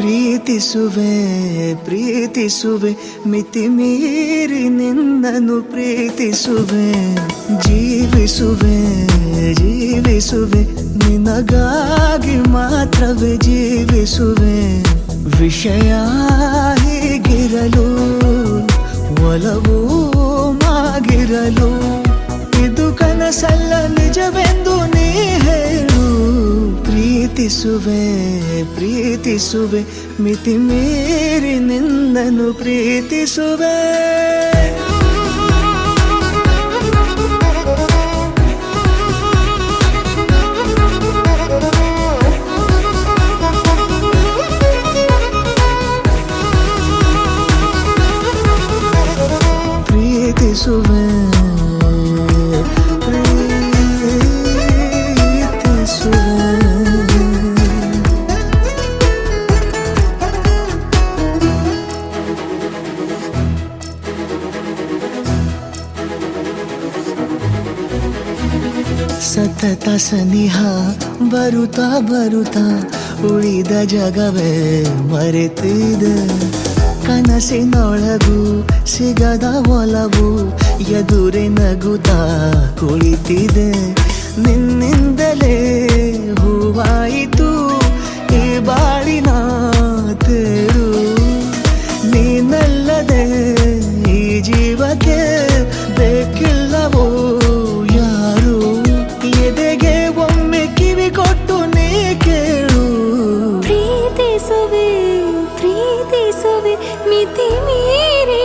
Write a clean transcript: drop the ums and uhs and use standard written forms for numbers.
ಪ್ರೀತಿಸುವೆ ಪ್ರೀತಿಸುವೆ ಮಿತಿ ಮೀರಿ ನಿನ್ನನ್ನು ಪ್ರೀತಿಸುವೆ ಜೀವಿಸುವೆ ಜೀವಿಸುವೆ ನಿನಗಾಗಿ ಮಾತ್ರವೇ ಜೀವಿಸುವೆ ವಿಷಯ ಹೀಗಿರಲು ಒಲವು ಮಾಗಿರಲು ಇದು ಕನಸಲ್ಲ ನಿಜವೆಂದು ನೀ ಹೇಳು ಪ್ರೀತಿಸುವೆ ಪ್ರೀತಿಸುವೆ ಮಿತಿ ಮೀರಿ ನಿನ್ನನ್ನು ಪ್ರೀತಿಸುವೆ ಪ್ರೀತಿಸುವೆ ಸತತ ಸನಿಹ ಬರುತ್ತಾ ಬರುತ್ತಾ ಉಳಿದ ಜಗವೇ ಮರೆತಿದೆ ಕನಸಿನೊಳಗೂ ಸಿಗದ ಒಲವು ಎದುರೆ ನಗುತ್ತಾ ಕುಳಿತಿದೆ ನಿನ್ನಿಂದಲೇ ಹೂವಾಯಿತು ಈ ಬಾಳಿನ ತೇರು ನೀನಲ್ಲದೆ ಈ ಜೀವಕ್ಕೆ ಬೇಕಿಲ್ಲವೋ ಯಾರು ಎದೆಗೆ ಒಮ್ಮೆ ಕಿವಿ ಕೊಟ್ಟು ನೀ ಕೇಳು ಪ್ರೀತಿಸುವೆ ಪ್ರೀತಿಸುವೆ ಮಿತಿ ಮೀರಿ